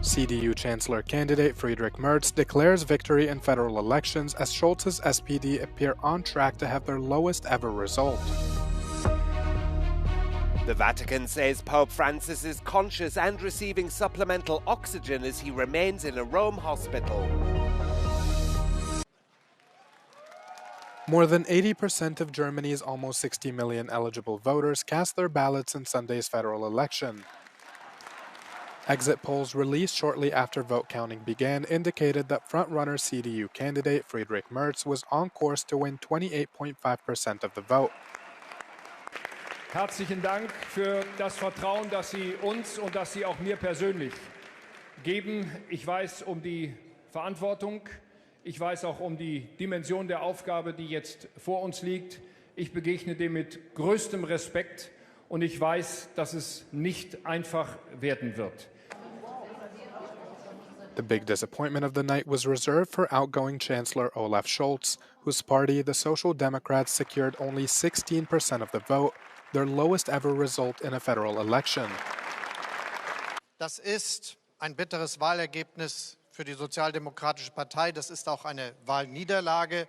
CDU Chancellor candidate Friedrich Merz declares victory in federal elections as Scholz's SPD appear on track to have their lowest ever result. The Vatican says Pope Francis is conscious and receiving supplemental oxygen as he remains in a Rome hospital. More than 80% of Germany's almost 60 million eligible voters cast their ballots in Sunday's federal election. Exit polls released shortly after vote counting began indicated that frontrunner CDU candidate Friedrich Merz was on course to win 28.5% of the vote. Herzlichen Dank für das Vertrauen, das Sie uns und das Sie auch mir persönlich geben. Ich weiß um die Verantwortung, ich weiß auch um die Dimension der Aufgabe, die jetzt vor uns liegt. Ich begegne dem mit größtem Respekt und ich weiß, dass es nicht einfach werden wird. The big disappointment of the night was reserved for outgoing Chancellor Olaf Scholz, whose party, the Social Democrats, secured only 16% of the vote, their lowest ever result in a federal election. Das ist ein bitteres Wahlergebnis für die Sozialdemokratische Partei. Das ist auch eine Wahlniederlage.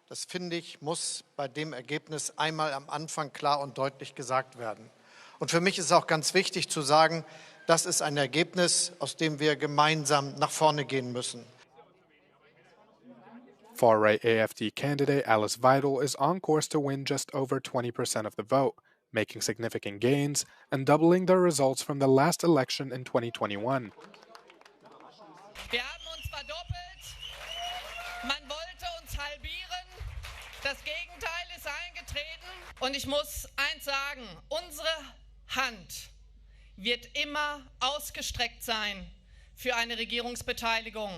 Das, finde ich, muss bei dem Ergebnis einmal am Anfang klar und deutlich gesagt werden. Und für mich ist auch ganz wichtig zu sagen, das ist ein Ergebnis, aus dem wir gemeinsam nach vorne gehen müssen. Far-right AfD candidate Alice Weidel is on course to win just over 20% of the vote, making significant gains and doubling their results from the last election in 2021. Wir haben uns verdoppelt. Man wollte uns halbieren. Das Gegenteil ist eingetreten. Und ich muss eins sagen, unsere Hand wird immer ausgestreckt sein für eine Regierungsbeteiligung.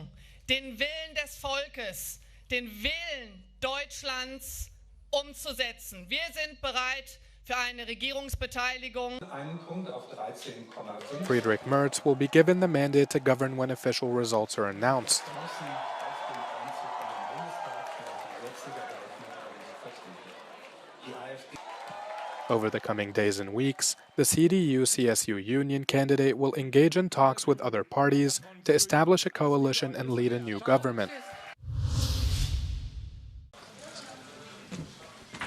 Den Willen des Volkes, den Willen Deutschlands umzusetzen. Wir sind bereit für eine Regierungsbeteiligung. Friedrich Merz will be given the mandate to govern when official results are announced. Over the coming days and weeks, the CDU-CSU union candidate will engage in talks with other parties to establish a coalition and lead a new government.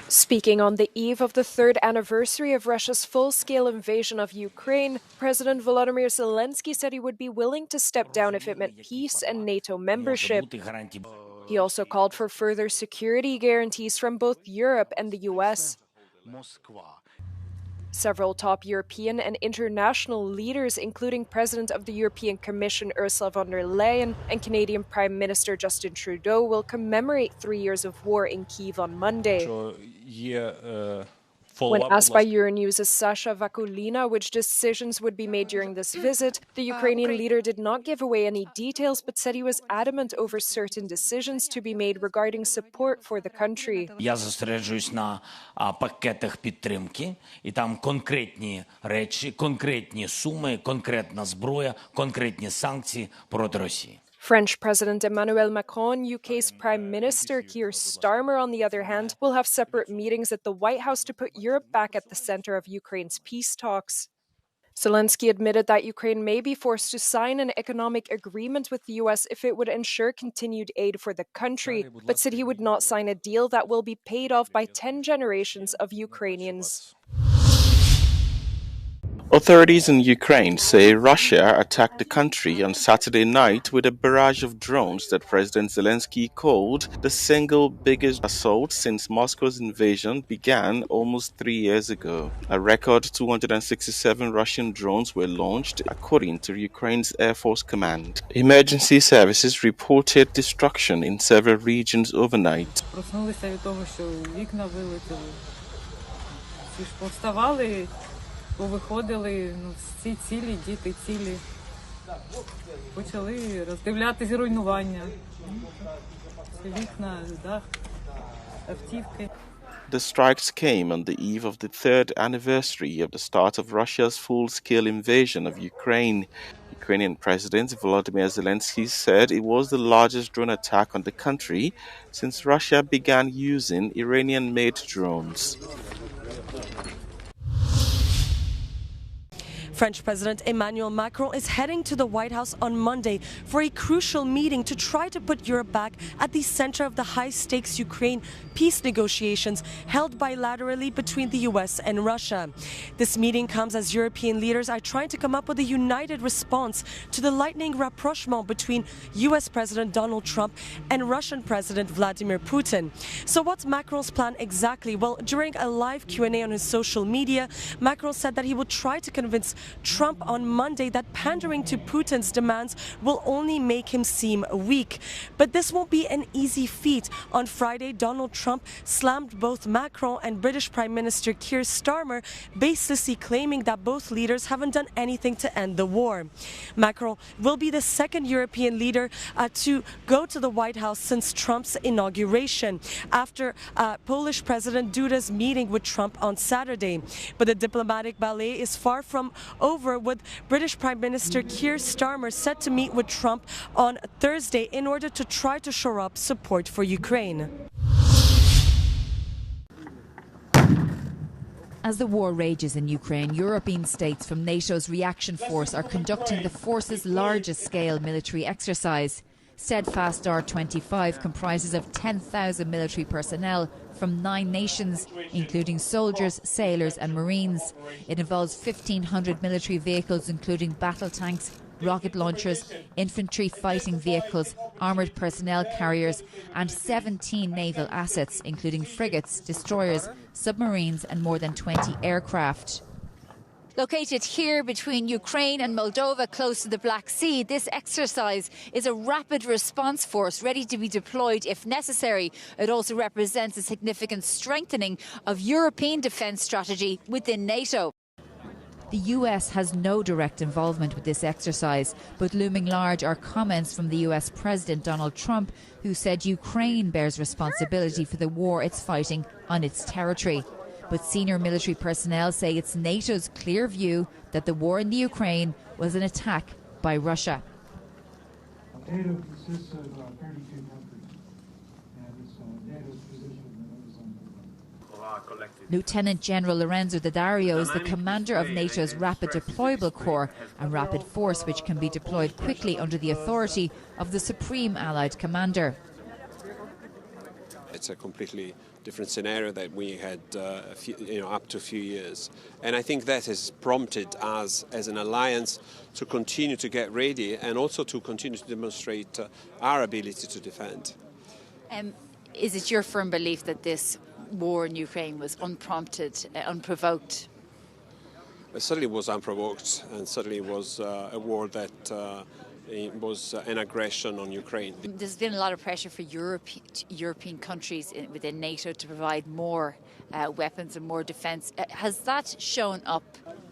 Speaking on the eve of the third anniversary of Russia's full-scale invasion of Ukraine, President Volodymyr Zelensky said he would be willing to step down if it meant peace and NATO membership. He also called for further security guarantees from both Europe and the US. Several top European and international leaders, including President of the European Commission Ursula von der Leyen and Canadian Prime Minister Justin Trudeau, will commemorate 3 years of war in Kyiv on Monday. When asked by Euronews' Sasha Vakulina which decisions would be made during this visit, the Ukrainian leader did not give away any details but said he was adamant over certain decisions to be made regarding support for the country. Я зосереджуюсь на пакетах підтримки, і там конкретні речі, конкретні суми, конкретна зброя, конкретні санкції проти Росії. French President Emmanuel Macron, UK's Prime Minister Keir Starmer, on the other hand, will have separate meetings at the White House to put Europe back at the center of Ukraine's peace talks. Zelensky admitted that Ukraine may be forced to sign an economic agreement with the US if it would ensure continued aid for the country, but said he would not sign a deal that will be paid off by 10 generations of Ukrainians. Authorities in Ukraine say Russia attacked the country on Saturday night with a barrage of drones that President Zelensky called the single biggest assault since Moscow's invasion began almost 3 years ago. A record 267 Russian drones were launched, according to Ukraine's Air Force Command. Emergency services reported destruction in several regions overnight. Повиходили, всі цілі, діти цілі. Почали роздивлятись руйнування. Вікна, дах, автівки. The strikes came on the eve of the third anniversary of the start of Russia's full-scale invasion of Ukraine. Ukrainian President Volodymyr Zelensky said it was the largest drone attack on the country since Russia began using Iranian-made drones. French President Emmanuel Macron is heading to the White House on Monday for a crucial meeting to try to put Europe back at the center of the high-stakes Ukraine peace negotiations held bilaterally between the US and Russia. This meeting comes as European leaders are trying to come up with a united response to the lightning rapprochement between US President Donald Trump and Russian President Vladimir Putin. So what's Macron's plan exactly? Well, during a live Q&A on his social media, Macron said that he would try to convince Trump on Monday that pandering to Putin's demands will only make him seem weak. But this won't be an easy feat. On Friday, Donald Trump slammed both Macron and British Prime Minister Keir Starmer, baselessly claiming that both leaders haven't done anything to end the war. Macron will be the second European leader to go to the White House since Trump's inauguration, after Polish President Duda's meeting with Trump on Saturday. But the diplomatic ballet is far from over, with British Prime Minister Keir Starmer set to meet with Trump on Thursday in order to try to shore up support for Ukraine. As the war rages in Ukraine, European states from NATO's reaction force are conducting the force's largest scale military exercise. Steadfast R25 comprises of 10,000 military personnel from 9 nations, including soldiers, sailors and marines. It involves 1,500 military vehicles, including battle tanks, rocket launchers, infantry fighting vehicles, armoured personnel carriers and 17 naval assets, including frigates, destroyers, submarines and more than 20 aircraft. Located here between Ukraine and Moldova, close to the Black Sea, this exercise is a rapid response force ready to be deployed if necessary. It also represents a significant strengthening of European defence strategy within NATO. The US has no direct involvement with this exercise, but looming large are comments from the US President Donald Trump, who said Ukraine bears responsibility for the war it's fighting on its territory. But senior military personnel say it's NATO's clear view that the war in the Ukraine was an attack by Russia. NATO consists of 32 countries, and it's NATO's position that it was Lieutenant General Lorenzo Daddario is the commander of NATO's Rapid Deployable Corps, a rapid force which can be deployed quickly under the authority of the Supreme Allied Commander. It's a completely different scenario that we had up to a few years. And I think that has prompted us as an alliance to continue to get ready and also to continue to demonstrate our ability to defend. Is it your firm belief that this war in Ukraine was unprompted, unprovoked? It certainly was unprovoked, and certainly was a war that it was an aggression on Ukraine. There's been a lot of pressure for European countries within NATO to provide more weapons and more defence. Has that shown up?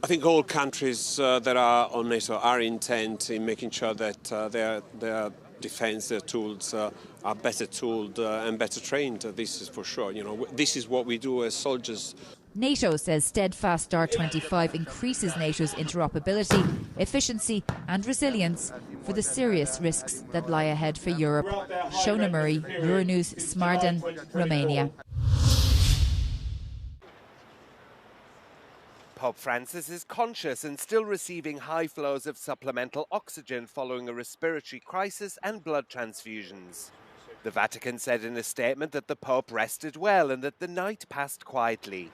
I think all countries that are on NATO are intent in making sure that their defence, their tools are better tooled and better trained. This is for sure. This is what we do as soldiers. NATO says Steadfast R25 increases NATO's interoperability, efficiency and resilience for the serious risks that lie ahead for Europe. Shona Murray, Euronews, Smardon, Romania. Pope Francis is conscious and still receiving high flows of supplemental oxygen following a respiratory crisis and blood transfusions. The Vatican said in a statement that the Pope rested well and that the night passed quietly.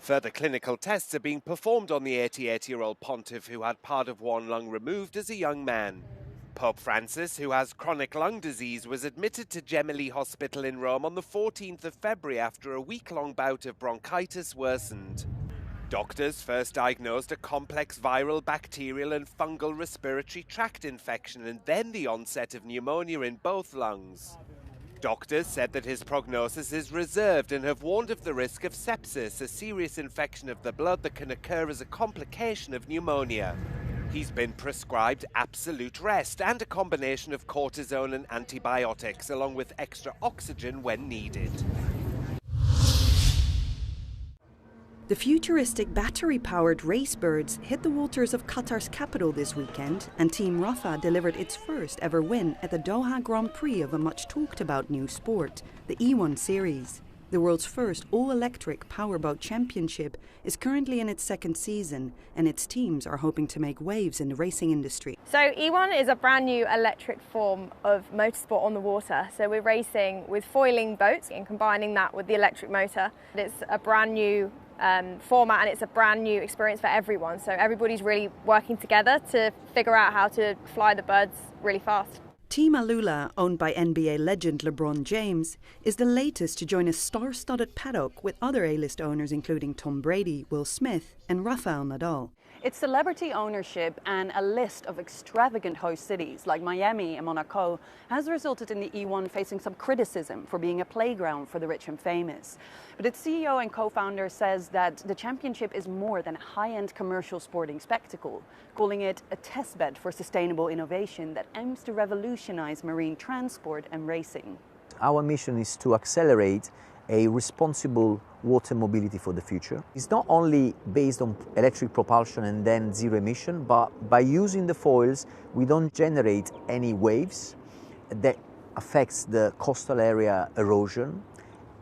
Further clinical tests are being performed on the 88-year-old pontiff, who had part of one lung removed as a young man. Pope Francis, who has chronic lung disease, was admitted to Gemelli Hospital in Rome on the 14th of February after a week-long bout of bronchitis worsened. Doctors first diagnosed a complex viral, bacterial and fungal respiratory tract infection and then the onset of pneumonia in both lungs. Doctors said that his prognosis is reserved and have warned of the risk of sepsis, a serious infection of the blood that can occur as a complication of pneumonia. He's been prescribed absolute rest and a combination of cortisone and antibiotics, along with extra oxygen when needed. The futuristic battery-powered race birds hit the waters of Qatar's capital this weekend, and Team Rafa delivered its first ever win at the Doha Grand Prix of a much-talked-about new sport, the E1 Series. The world's first all-electric powerboat championship is currently in its second season, and its teams are hoping to make waves in the racing industry. So E1 is a brand new electric form of motorsport on the water. So we're racing with foiling boats and combining that with the electric motor. It's a brand new format, and it's a brand new experience for everyone. So everybody's really working together to figure out how to fly the birds really fast. Team Alula, owned by NBA legend LeBron James, is the latest to join a star-studded paddock with other A-list owners including Tom Brady, Will Smith and Rafael Nadal. It's celebrity ownership and a list of extravagant host cities like Miami and Monaco has resulted in the E1 facing some criticism for being a playground for the rich and famous. But its CEO and co-founder says that the championship is more than a high-end commercial sporting spectacle, calling it a testbed for sustainable innovation that aims to revolutionize marine transport and racing. Our mission is to accelerate a responsible water mobility for the future. It's not only based on electric propulsion and then zero emission, but by using the foils, we don't generate any waves that affects the coastal area erosion.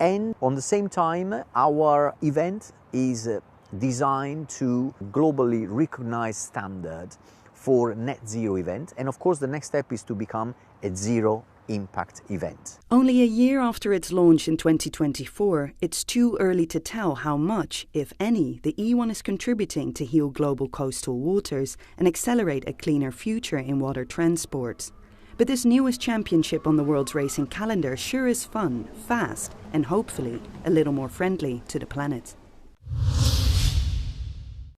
And on the same time, our event is designed to globally recognized standard for net zero event. And of course, the next step is to become a zero impact event. Only a year after its launch in 2024, it's too early to tell how much, if any, the E1 is contributing to heal global coastal waters and accelerate a cleaner future in water transport. But this newest championship on the world's racing calendar sure is fun, fast, and hopefully a little more friendly to the planet.